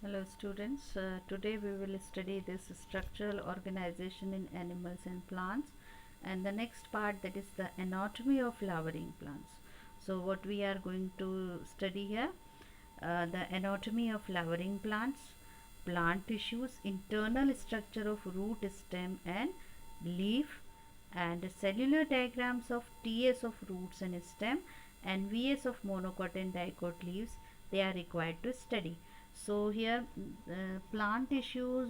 Hello students, today we will study this structural organization in animals and plants, and the next part, that is the anatomy of flowering plants. So what we are going to study here, the anatomy of flowering plants, plant tissues, internal structure of root, stem and leaf, and cellular diagrams of TS of roots and stem and VS of monocot and dicot leaves they are required to study. So here plant tissues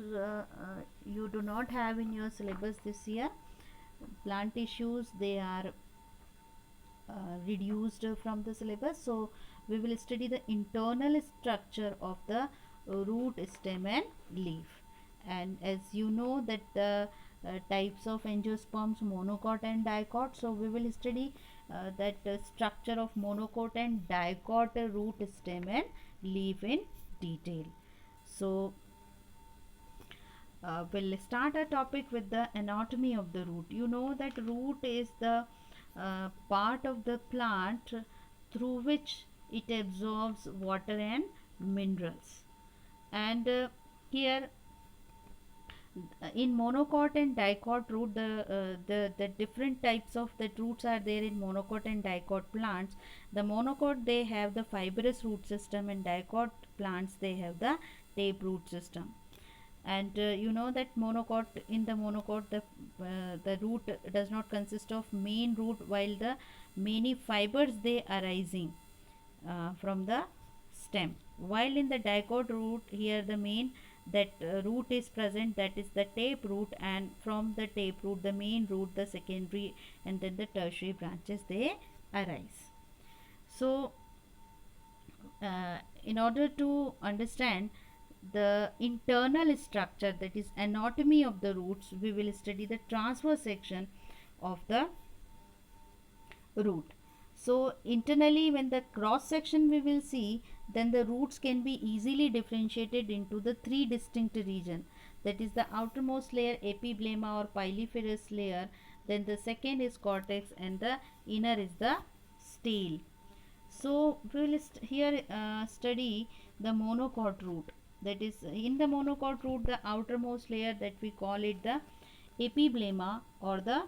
you do not have in your syllabus this year. Plant tissues, they are reduced from the syllabus. So we will study the internal structure of the root, stem and leaf. And as you know that the types of angiosperms, monocot and dicot, so we will study that structure of monocot and dicot root, stem and leaf in detail. So we'll start our topic with the anatomy of the root. You know that root is the part of the plant through which it absorbs water and minerals. And here in monocot and dicot root, the different types of the roots are there in monocot and dicot plants. The monocot, they have the fibrous root system, and dicot plants, they have the tape root system. And you know that in the monocot, the root does not consist of main root, while the many fibers they arising from the stem, while in the dicot root, here the main that root is present, that is the tape root, and from the tape root, the main root, the secondary and then the tertiary branches, they arise. So in order to understand the internal structure, that is anatomy of the roots, we will study the transverse section of the root. So internally, when the cross section we will see, then the roots can be easily differentiated into the three distinct regions, that is the outermost layer, epiblema or pyliferous layer, then the second is cortex, and the inner is the stele. So we will here study the monocot root. That is, in the monocot root, the outermost layer, that we call it the epiblema or the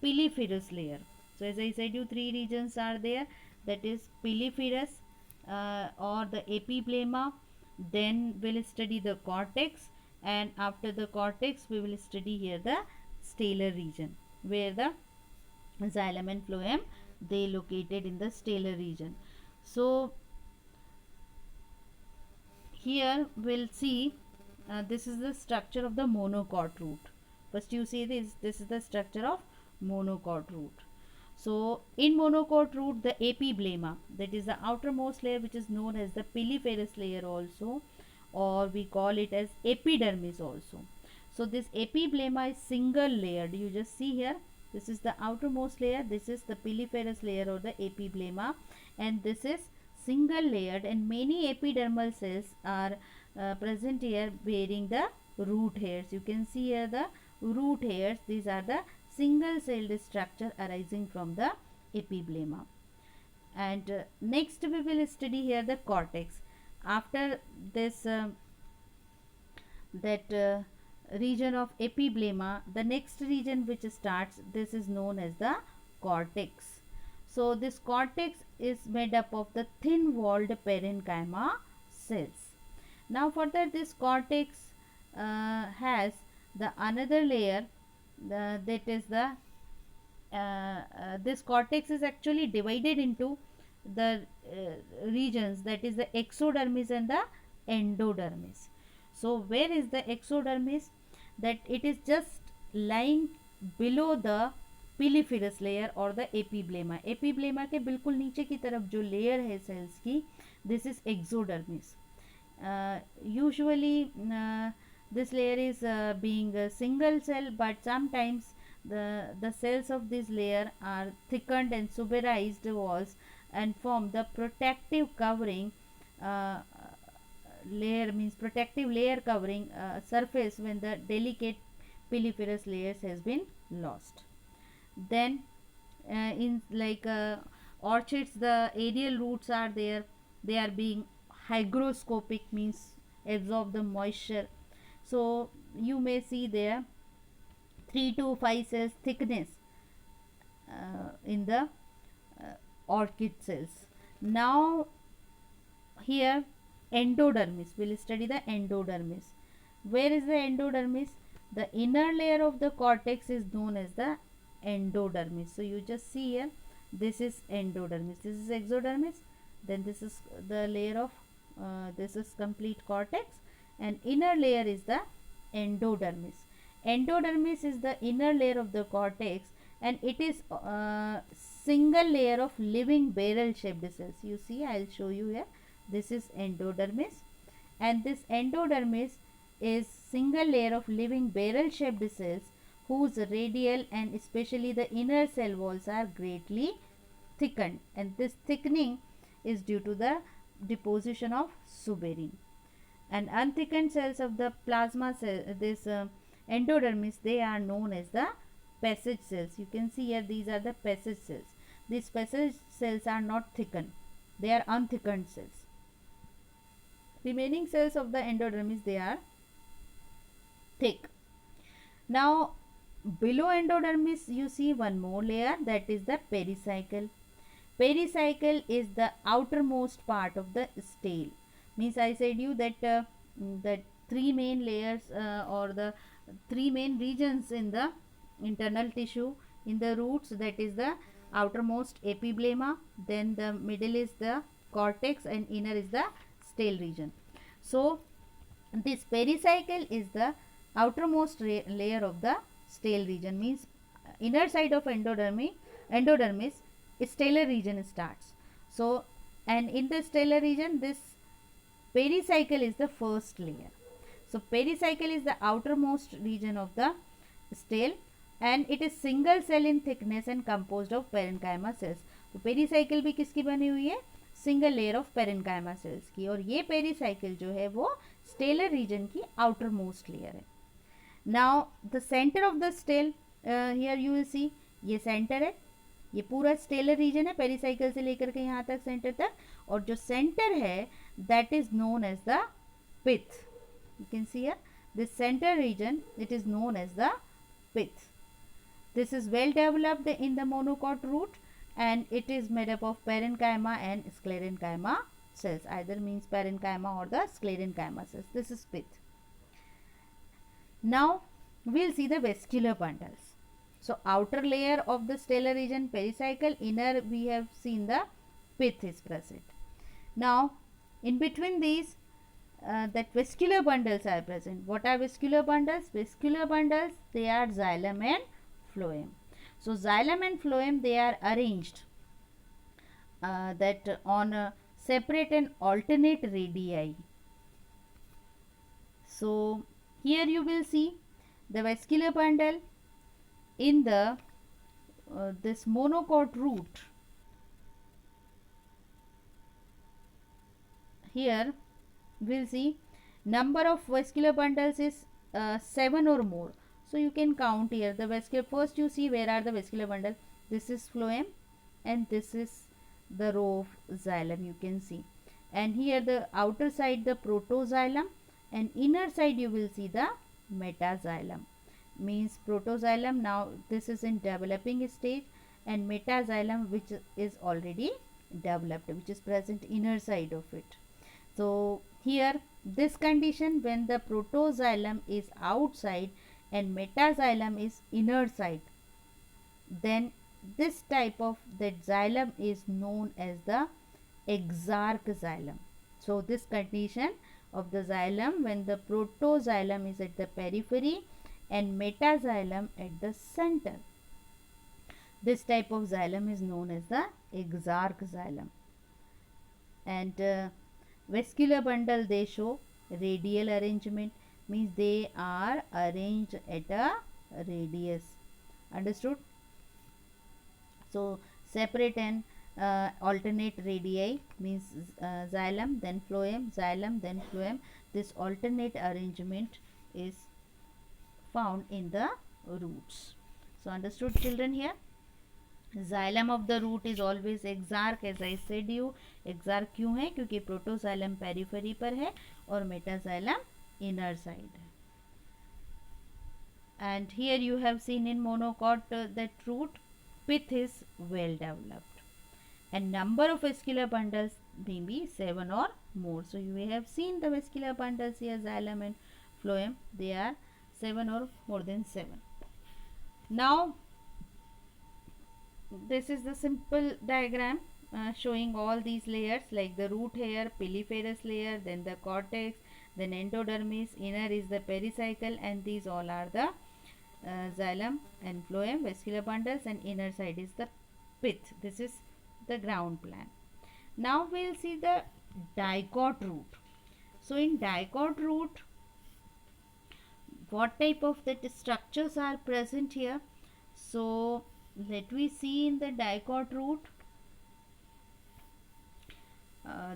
piliferous layer. So as I said, you three regions are there, that is piliferous or the epiblema. Then we'll study the cortex, and after the cortex we will study here the stellar region, where the xylem and phloem, they located in the stellar region. So here we'll see this is the structure of the monocot root. First you see this is the structure of monocot root. So in monocot root, the epiblema, that is the outermost layer, which is known as the piliferous layer also, or we call it as epidermis also. So this epiblema is single layered. You just see here, this is the outermost layer, this is the piliferous layer or the epiblema, and this is single layered, and many epidermal cells are present here bearing the root hairs. You can see here the root hairs. These are the single celled structure arising from the epiblema. And next we will study here the cortex. After this that region of epiblema, the next region which starts, this is known as the cortex. So this cortex is made up of the thin walled parenchyma cells. Now further, this cortex has the another layer, that is the this cortex is actually divided into the regions, that is the exodermis and the endodermis. So where is the exodermis? That it is just lying below the piliferous layer or the epiblema. Epiblema के बिल्कुल नीचे की तरफ जो layer है cells की, this is exodermis. Usually this layer is being a single cell, but sometimes the cells of this layer are thickened and suberized walls and form the protective covering layer, means protective layer covering surface when the delicate piliferous layers has been lost. Then in like orchids, the aerial roots are there, they are being hygroscopic, means absorb the moisture. So you may see there 3 to 5 cells thickness in the orchid cells. Now here endodermis, we will study the endodermis. Where is the endodermis? The inner layer of the cortex is known as the endodermis. So you just see here, this is endodermis, this is exodermis, then this is the layer of this is complete cortex, and inner layer is the endodermis. Endodermis is the inner layer of the cortex, and it is single layer of living barrel shaped cells. You see, I will show you here. This is endodermis, and this endodermis is single layer of living barrel shaped cells whose radial and especially the inner cell walls are greatly thickened, and this thickening is due to the deposition of suberin. And unthickened cells of the plasma cell, this endodermis, they are known as the passage cells. You can see here, these are the passage cells. These passage cells are not thickened, they are unthickened cells. Remaining cells of the endodermis, they are thick. Now below endodermis you see one more layer, that is the pericycle. Pericycle is the outermost part of the stele. Means I said you that that three main layers or the three main regions in the internal tissue in the roots, that is the outermost epiblema, then the middle is the cortex, and inner is the stele region. So this pericycle is the outermost layer of the stele region, means inner side of endodermis, stellar region starts. So, and in the stellar region, this pericycle is the first layer. So pericycle is the outermost region of the stele, and it is single cell in thickness and composed of parenchyma cells. तो pericycle भी किसकी बनी हुई है? Single layer of parenchyma cells की, और ये pericycle जो है वो स्टेलर रीजन की आउटर मोस्ट लेयर है. Now the centre of the stele, here you will see, ये सेंटर है, ये पूरा स्टेलर रीजन है पेरीसाइकिल से लेकर के यहाँ तक सेंटर तक, और जो सेंटर है that is known as the pith. You can see here this centre region, it is known as the pith. This is well developed in the monocot root, and it is made up of parenchyma and sclerenchyma cells. Either means parenchyma or the sclerenchyma cells. This is pith. Now we'll see the vascular bundles. So outer layer of the stellar region pericycle, inner we have seen the pith is present. Now in between these that vascular bundles are present. What are vascular bundles? Vascular bundles, they are xylem and phloem. So xylem and phloem, they are arranged that on separate and alternate radii. So here you will see the vascular bundle in the this monocot root. Here we will see number of vascular bundles is 7 or more. So you can count here the vascular. First you see where are the vascular bundle. This is phloem and this is the row of xylem, you can see. And here the outer side the protoxylem, and inner side you will see the metaxylem. Means protoxylem, now this is in developing stage, and metaxylem which is already developed, which is present inner side of it. So here this condition, when the protoxylem is outside and metaxylem is inner side, then this type of that xylem is known as the exarch xylem. So this condition of the xylem, when the protoxylem is at the periphery and metaxylem at the center, this type of xylem is known as the exarch xylem. And vascular bundle, they show radial arrangement, means they are arranged at a radius. Understood? So separate and alternate radii means xylem, then phloem, xylem, then phloem. This alternate arrangement is found in the roots. So understood, children? Here Xylem of the root is always exarch, as I said you. Exarch क्यों है? क्योंकि protoxylem periphery पर है और metaxylem inner side है. And here you have seen in monocot that root pith is well developed and number of vascular bundles may be 7 or more. So you have seen the vascular bundles here, xylem and phloem, they are 7 or more than 7. Now this is the simple diagram showing all these layers, like the root hair, piliferous layer, then the cortex, then endodermis, inner is the pericycle, and these all are the xylem and phloem vascular bundles, and inner side is the pith. This is the ground plan. Now we will see the dicot root. So in dicot root, what type of that structures are present here? So let we see in the dicot root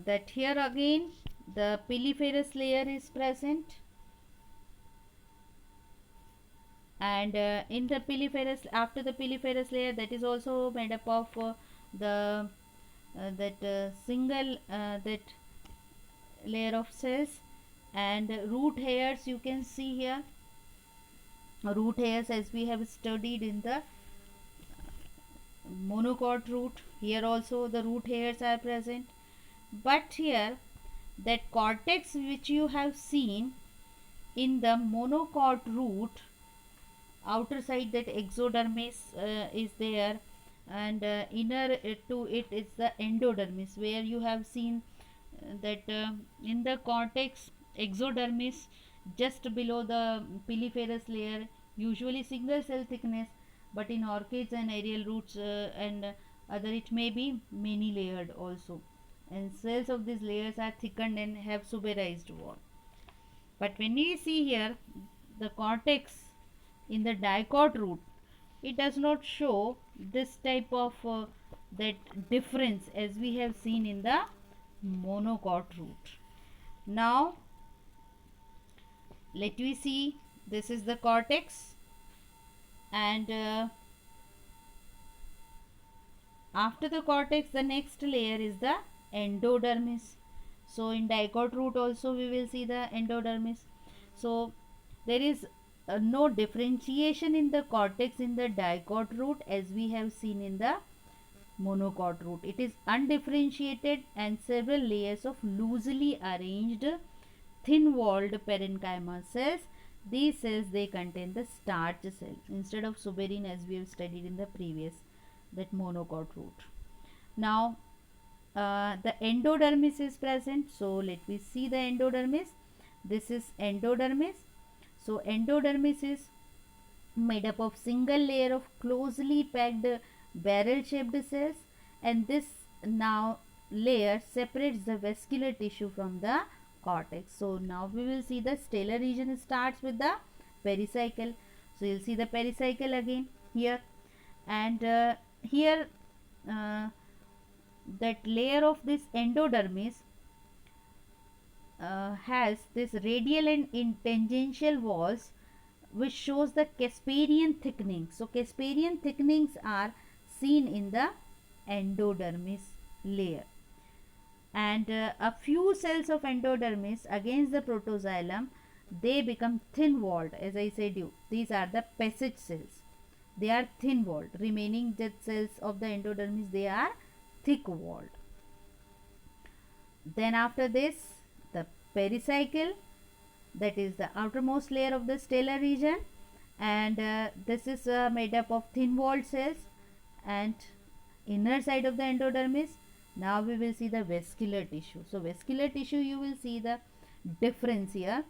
that here again the piliferous layer is present, and in the piliferous, after the piliferous layer, that is also made up of the single that layer of cells, and root hairs you can see here. Root hairs, as we have studied in the monocot root, here also the root hairs are present. But here that cortex which you have seen in the monocot root, outer side that exodermis is there, and inner to it is the endodermis, where you have seen that in the cortex exodermis just below the piliferous layer, usually single cell thickness, but in orchids and aerial roots and other it may be many layered also, and cells of these layers are thickened and have suberized wall. But when we see here the cortex in the dicot root, it does not show this type of that difference as we have seen in the monocot root. Now let we see, this is the cortex, and after the cortex the next layer is the endodermis. So in dicot root also we will see the endodermis. So there is no differentiation in the cortex in the dicot root as we have seen in the monocot root. It is undifferentiated and several layers of loosely arranged thin walled parenchyma cells. These cells, they contain the starch cell instead of suberin as we have studied in the previous that monocot root. Now the endodermis is present. So let me see the endodermis. This is endodermis. So endodermis is made up of single layer of closely packed barrel shaped cells, and this now layer separates the vascular tissue from the cortex. So now we will see the stellar region starts with the pericycle. So you'll see the pericycle again here, and here that layer of this endodermis has this radial and tangential walls which shows the Casparian thickening. So Casparian thickenings are seen in the endodermis layer, and a few cells of endodermis against the protoxylem, they become thin walled. As I said you, these are the passage cells, they are thin walled. Remaining the cells of the endodermis, they are thick walled. Then after this the pericycle, that is the outermost layer of the stellar region, and this is made up of thin walled cells, and inner side of the endodermis. Now we will see the vascular tissue. So vascular tissue, you will see the difference here,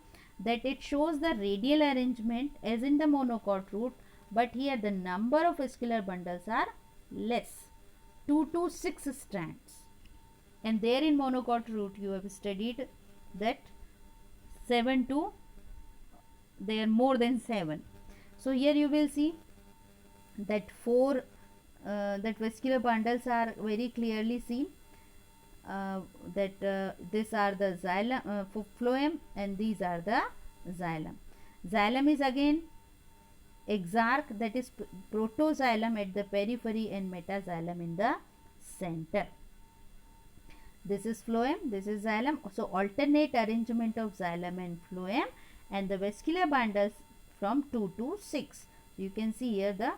that it shows the radial arrangement as in the monocot root, but here the number of vascular bundles are less, 2 to 6 strands, and there in monocot root you have studied that 7 to, they are more than 7. So here you will see that 4 that vascular bundles are very clearly seen, that these are the xylem, phloem, and these are the xylem. Xylem is again exarch, that is protoxylem at the periphery, and metaxylem in the center. This is phloem, this is xylem. So alternate arrangement of xylem and phloem, and the vascular bundles from 2 to 6. So you can see here the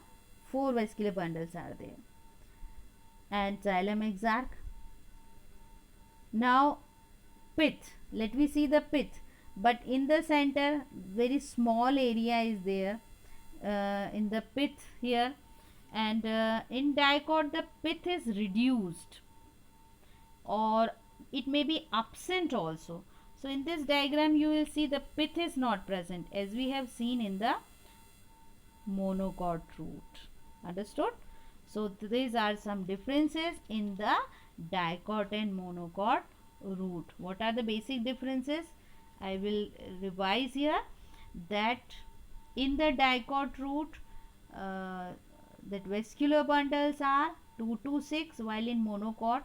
4 vascular bundles are there. And xylem exarch. Now pith, let me see the pith. But in the center, very small area is there in the pith here, and in dicot the pith is reduced, or it may be absent also. So in this diagram you will see the pith is not present, as we have seen in the monocot root. Understood? So these are some differences in the dicot and monocot root. What are the basic differences? I will revise here, that in the dicot root that vascular bundles are 2 to 6, while in monocot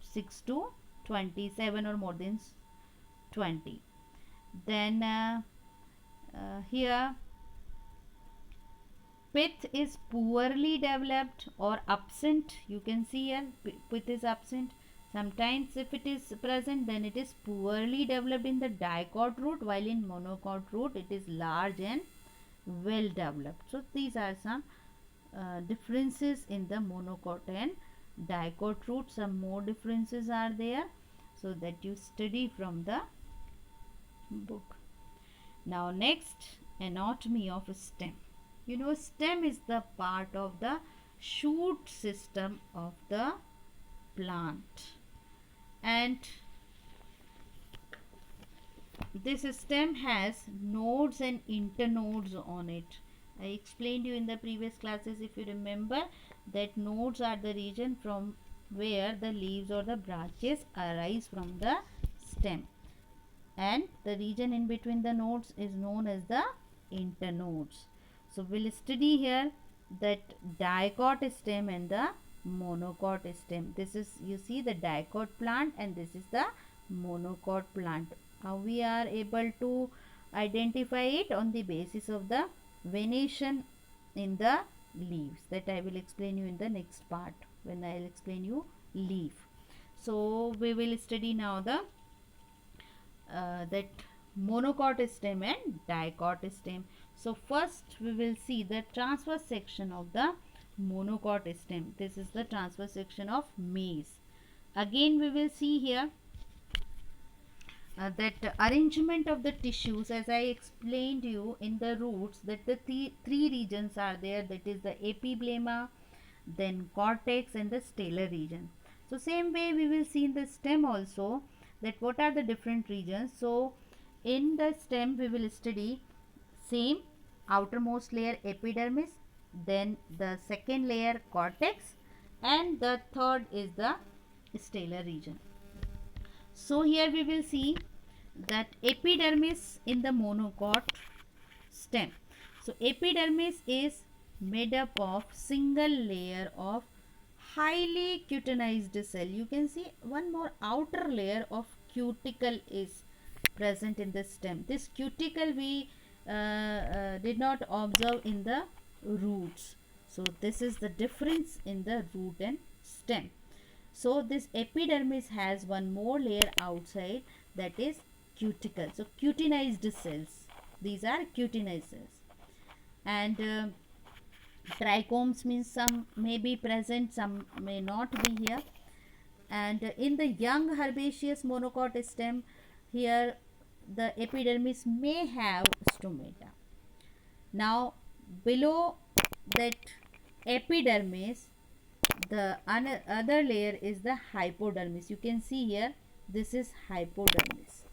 6 to 27 or more than 20. Then here pith is poorly developed or absent. You can see here pith is absent. Sometimes if it is present, then it is poorly developed in the dicot root, while in monocot root it is large and well developed. So these are some differences in the monocot and dicot root. Some more differences are there, so that you study from the book. Now next, anatomy of stem. You know, stem is the part of the shoot system of the plant, and this stem has nodes and internodes on it. I explained you in the previous classes, if you remember, that nodes are the region from where the leaves or the branches arise from the stem, and the region in between the nodes is known as the internodes. So we'll study here that dicot stem and the monocot stem. This is, you see, the dicot plant, and this is the monocot plant. How we are able to identify it? On the basis of the venation in the leaves, that I will explain you in the next part when I will explain you leaf. So we will study now the that monocot stem and dicot stem. So first we will see the transverse section of the monocot stem. This is the transverse section of maize. Again we will see here that arrangement of the tissues, as I explained you in the roots, that the three regions are there, that is the epiblema, then cortex, and the stellar region. So same way we will see in the stem also, that what are the different regions. So in the stem we will study same outermost layer epidermis, then the second layer cortex, and the third is the stellar region. So here we will see that epidermis in the monocot stem. So epidermis is made up of single layer of highly cutinized cell. You can see one more outer layer of cuticle is present in the stem. This cuticle we did not observe in the roots. So this is the difference in the root and stem. So this epidermis has one more layer outside, that is cuticle. So cutinized cells, these are cutinized cells. And trichomes means some may be present, some may not be here. And in the young herbaceous monocot stem, here the epidermis may have stomata. Now below that epidermis, the other layer is the hypodermis. You can see here, this is hypodermis.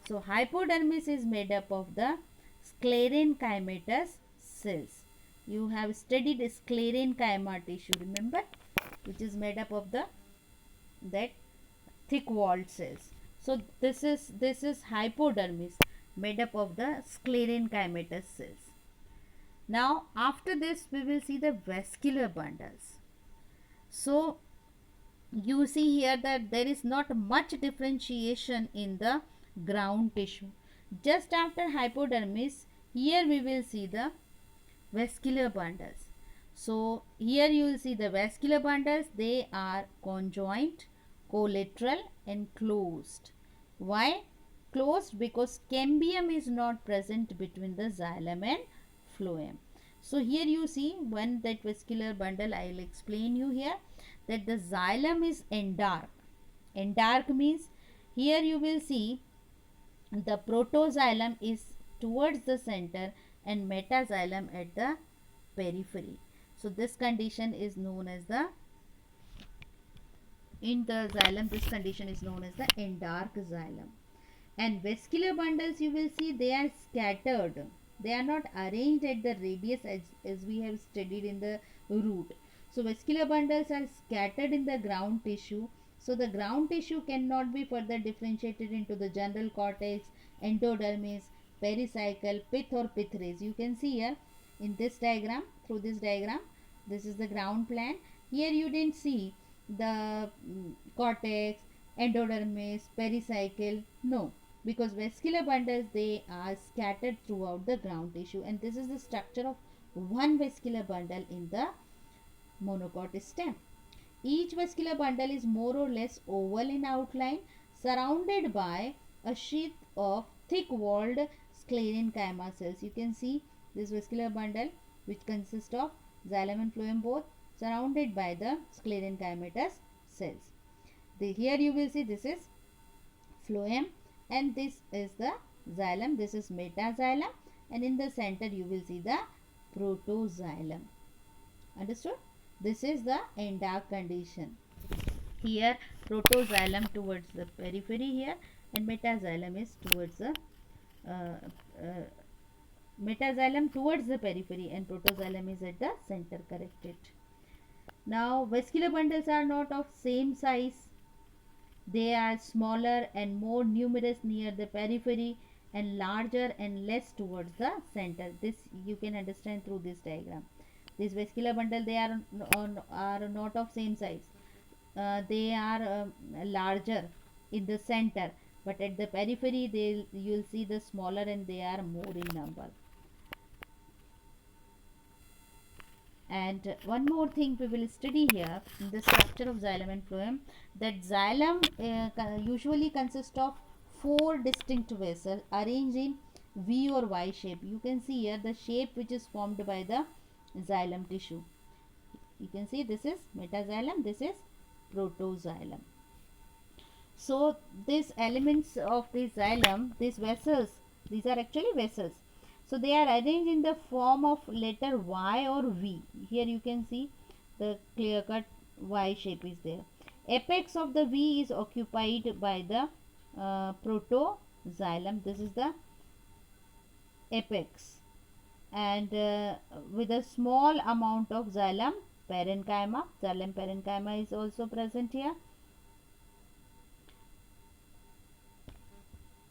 So hypodermis is made up of the sclerenchymatous cells. You have studied sclerenchyma tissue, remember, which is made up of the that thick walled cells. So this is hypodermis, made up of the sclerenchymatous cells. Now after this we will see the vascular bundles. So you see here that there is not much differentiation in the ground tissue. Just after hypodermis, here we will see the vascular bundles. So here you will see the vascular bundles, they are conjoint, collateral and closed. Why closed? Because cambium is not present between the xylem and phloem. So here you see when that vascular bundle, I will explain you here that the xylem is endark. Endark means here you will see the protoxylem is towards the center and metaxylem at the periphery. So this condition is known as the, in the xylem, this condition is known as the endark xylem. And vascular bundles, you will see they are scattered, they are not arranged at the radius as we have studied in the root. So vascular bundles are scattered in the ground tissue. So the ground tissue cannot be further differentiated into the general cortex, endodermis, pericycle, pith or pith rays. You can see here in this diagram, through this diagram, this is the ground plan. Here you didn't see the cortex, endodermis, pericycle, no, because vascular bundles, they are scattered throughout the ground tissue, and this is the structure of one vascular bundle in the monocot stem. Each vascular bundle is more or less oval in outline, surrounded by a sheath of thick-walled sclerenchyma cells. You can see this vascular bundle, which consists of xylem and phloem both, surrounded by the sclerenchymatous cells. Here you will see this is phloem and this is the xylem, this is metaxylem, and in the center you will see the protoxylem. Understood? This is the endark condition. Here protoxylem towards the periphery here, and metaxylem is towards the metaxylem towards the periphery and protoxylem is at the center. Corrected. Now vascular bundles are not of same size. They are smaller and more numerous near the periphery and larger and less towards the center. This you can understand through this diagram. This vascular bundle, they are not of same size. They are larger in the center, but at the periphery you will see the smaller and they are more in number. And one more thing we will study here in the structure of xylem and phloem, that xylem usually consists of 4 distinct vessels arranged in V or Y shape. You can see here the shape which is formed by the xylem tissue. You can see this is metaxylem, this is protoxylem. So these elements of the xylem, these vessels, these are actually vessels. So they are arranged in the form of letter Y or V. Here you can see the clear cut Y shape is there. Apex of the V is occupied by the protoxylem. This is the apex, and with a small amount of xylem parenchyma. Xylem parenchyma is also present here.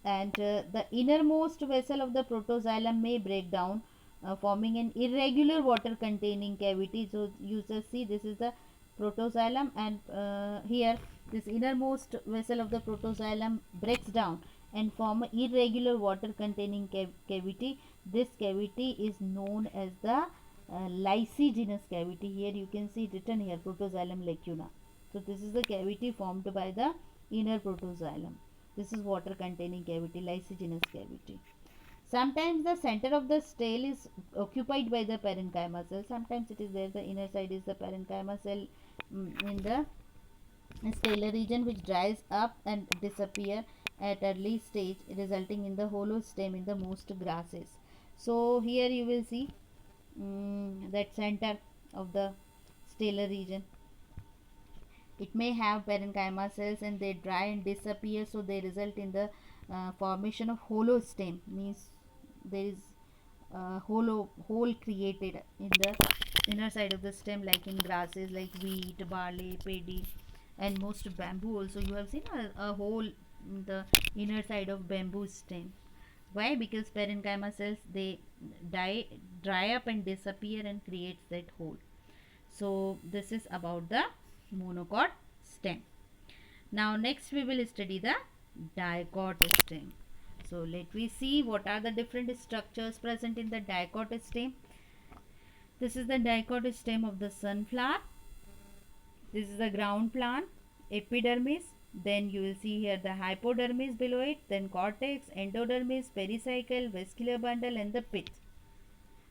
And the innermost vessel of the protoxylem may break down, forming an irregular water containing cavity. So you just see this is the protoxylem, and here this innermost vessel of the protoxylem breaks down and form an irregular water containing cavity. This cavity is known as the lysigenous cavity. Here you can see written here protoxylem lacuna. So this is the cavity formed by the inner protoxylem. This is water containing cavity, lysigenous cavity. Sometimes the center of the stele is occupied by the parenchyma cell. Sometimes it is there, the inner side is the parenchyma cell in the stellar region, which dries up and disappear at early stage, resulting in the hollow stem in the most grasses. So here you will see that center of the stellar region. It may have parenchyma cells and they dry and disappear, so they result in the formation of hollow stem, means there is a hole created in the inner side of the stem, like in grasses like wheat, barley, paddy, and most bamboo also. You have seen a hole in the inner side of bamboo stem. Why? Because parenchyma cells, they dry up and disappear and creates that hole. So this is about the monocot stem. Now next we will study the dicot stem. So let me see what are the different structures present in the dicot stem. This is the dicot stem of the sunflower. This is the ground plan, epidermis. Then you will see here the hypodermis below it, then cortex, endodermis, pericycle, vascular bundle, and the pith.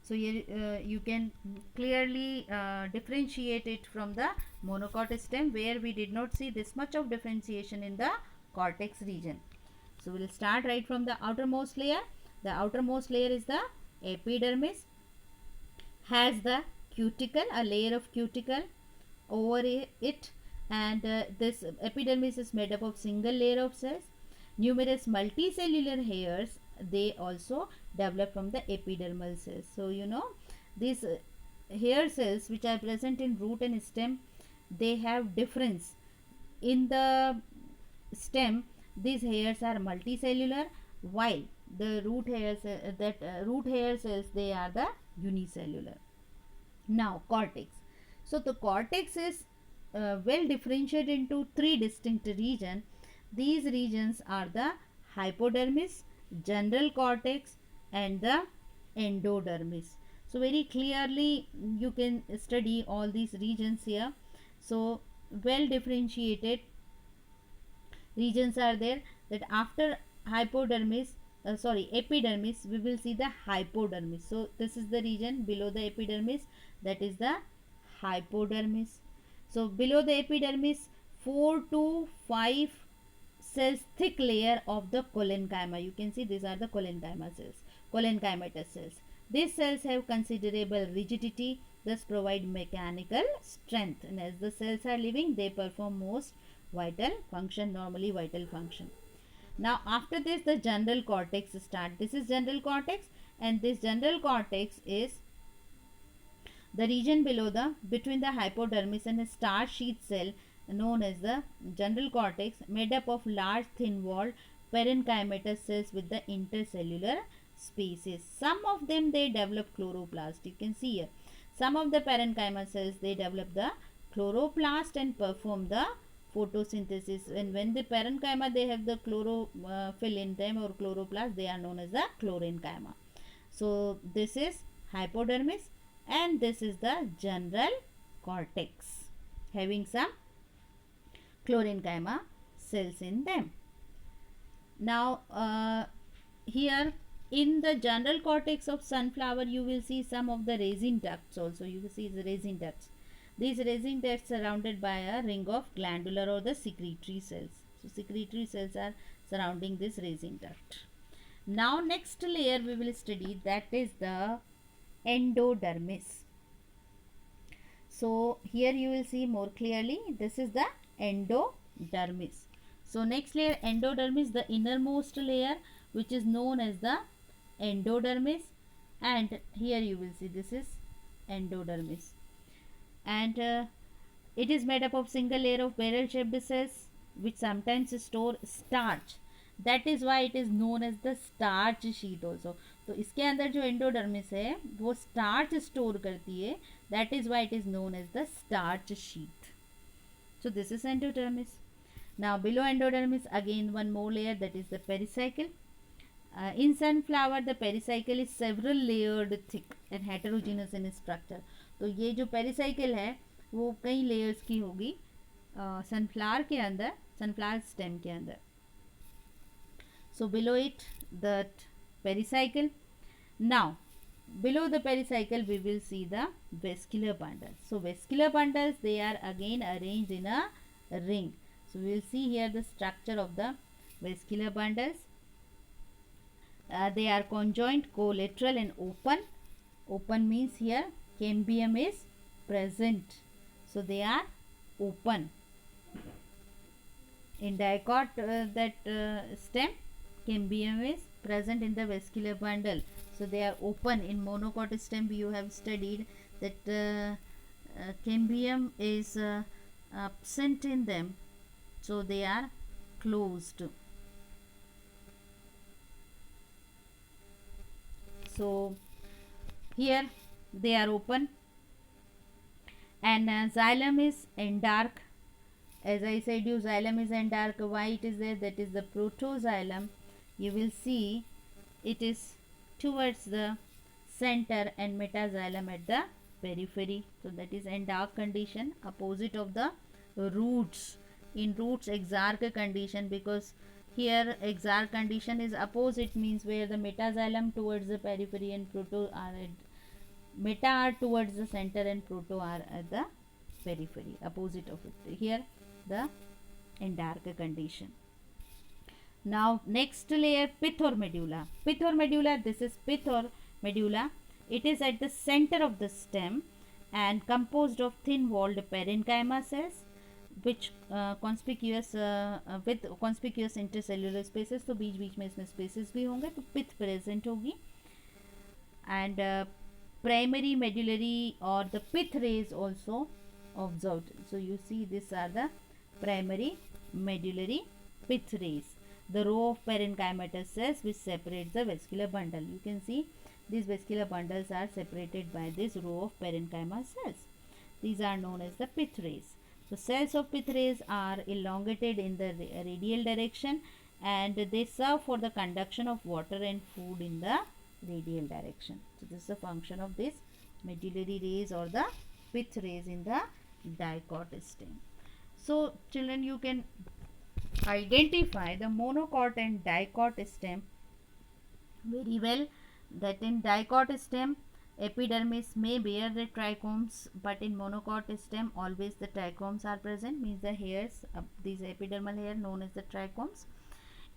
So here you can clearly differentiate it from the monocot stem, where we did not see this much of differentiation in the cortex region. So we will start right from the outermost layer. The outermost layer is the epidermis, has the cuticle, a layer of cuticle over it, and this epidermis is made up of single layer of cells. Numerous multicellular hairs, they also develop from the epidermal cells. So you know, these hair cells which are present in root and stem, they have difference. In the stem, these hairs are multicellular, while the root hairs root hair cells, they are the unicellular. Now cortex. So the cortex is well differentiated into three distinct regions. These regions are the hypodermis, general cortex, and the endodermis. So very clearly you can study all these regions here. So well differentiated regions are there, that after hypodermis, epidermis, we will see the hypodermis. So this is the region below the epidermis, that is the hypodermis. So below the epidermis, 4 to 5 cells thick layer of the collenchyma. You can see these are the collenchyma cells, collenchymatous cells. These cells have considerable rigidity, thus provide mechanical strength, and as the cells are living, they perform most vital function, normally vital function. Now after this, the general cortex start. This is general cortex, and this general cortex is the region below the between the hypodermis and a starch sheath cell known as the general cortex, made up of large thin walled parenchymatous cells with the intercellular spaces. Some of them, they develop chloroplast. You can see here some of the parenchyma cells, they develop the chloroplast and perform the photosynthesis. And when the parenchyma, they have the chlorophyll in them or chloroplast, they are known as the chlorenchyma. So this is hypodermis, and this is the general cortex having some chlorenchyma cells in them. Now here in the general cortex of sunflower, you will see some of the resin ducts also. You will see the resin ducts. These resin ducts surrounded by a ring of glandular or the secretory cells. So secretory cells are surrounding this resin duct. Now next layer we will study, that is the endodermis. So here you will see more clearly, this is the endodermis. So next layer, endodermis, the innermost layer, which is known as the endodermis, and here you will see this is endodermis, and it is made up of single layer of barrel shaped cells which sometimes store starch. That is why it is known as the starch sheet also. तो इसके अंदर जो endodermis है वो starch store करती है, that is why it is known as the starch sheet. So this is endodermis. Now below endodermis, again one more layer, that is the pericycle. In sunflower, the pericycle is several layered, thick and heterogeneous in structure. तो ये जो pericycle है वो कई layers की होगी sunflower के अंदर, sunflower stem के अंदर. So below it, that pericycle. Now below the pericycle, we will see the vascular bundles. So vascular bundles, they are again arranged in a ring. So we will see here the structure of the vascular bundles. They are conjoined, collateral and open. Open means here cambium is present, so they are open. In dicot, stem, cambium is present in the vascular bundle, so they are open. In monocot stem, you have studied that cambium is absent in them, so they are closed. So here they are open, and xylem is endark. As I said you, xylem is endark. Why it is there? That is the protoxylem. You will see it is towards the center and metaxylem at the periphery. So that is endark condition, opposite of the roots. In roots exarch condition, because here exarch condition is opposite, means where the metaxylem towards the periphery and proto are at meta are towards the center and proto are at the periphery, opposite of it. Here the endark condition. Now next layer, pith or medulla. Pith or medulla, this is pith or medulla. It is at the center of the stem and composed of thin walled parenchyma cells which conspicuous with conspicuous intercellular spaces. तो बीच बीच में इसमें spaces भी होंगे, तो pith present होगी. And primary medullary or the pith rays also observed. So you see these are the primary medullary pith rays, the row of parenchymatous cells which separates the vascular bundle. You can see these vascular bundles are separated by this row of parenchyma cells. These are known as the pith rays. So cells of pith rays are elongated in the radial direction and they serve for the conduction of water and food in the radial direction. So this is the function of this medullary rays or the pith rays in the dicot stem. So children, you can identify the monocot and dicot stem very well, that in dicot stem epidermis may bear the trichomes, but in monocot stem always the trichomes are present, means the hairs, these epidermal hair known as the trichomes.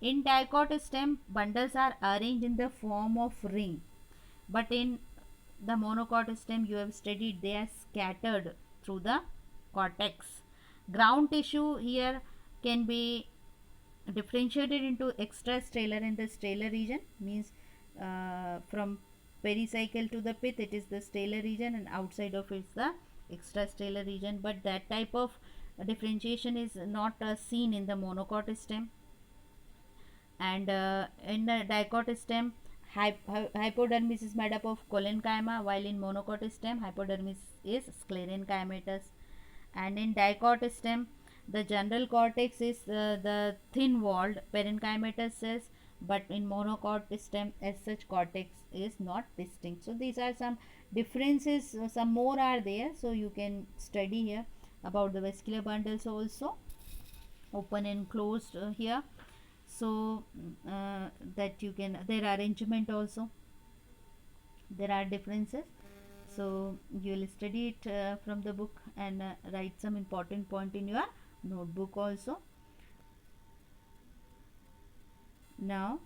In dicot stem bundles are arranged in the form of ring, but in the monocot stem you have studied they are scattered through the cortex. Ground tissue here can be differentiated into extrastellar and the stellar region, means from pericycle to the pith it is the stellar region and outside of it is the extrastellar region, but that type of differentiation is not seen in the monocot stem. And in the dicot stem hypodermis is made up of collenchyma, while in monocot stem hypodermis is sclerenchymatous. And in dicot stem the general cortex is the thin walled parenchymatous cells, but in monocot stem as such cortex is not distinct. So these are some differences, some more are there, so you can study here about the vascular bundles also, open and closed here. So that you can, their arrangement also, there are differences, so you will study it from the book and write some important point in your notebook also. Now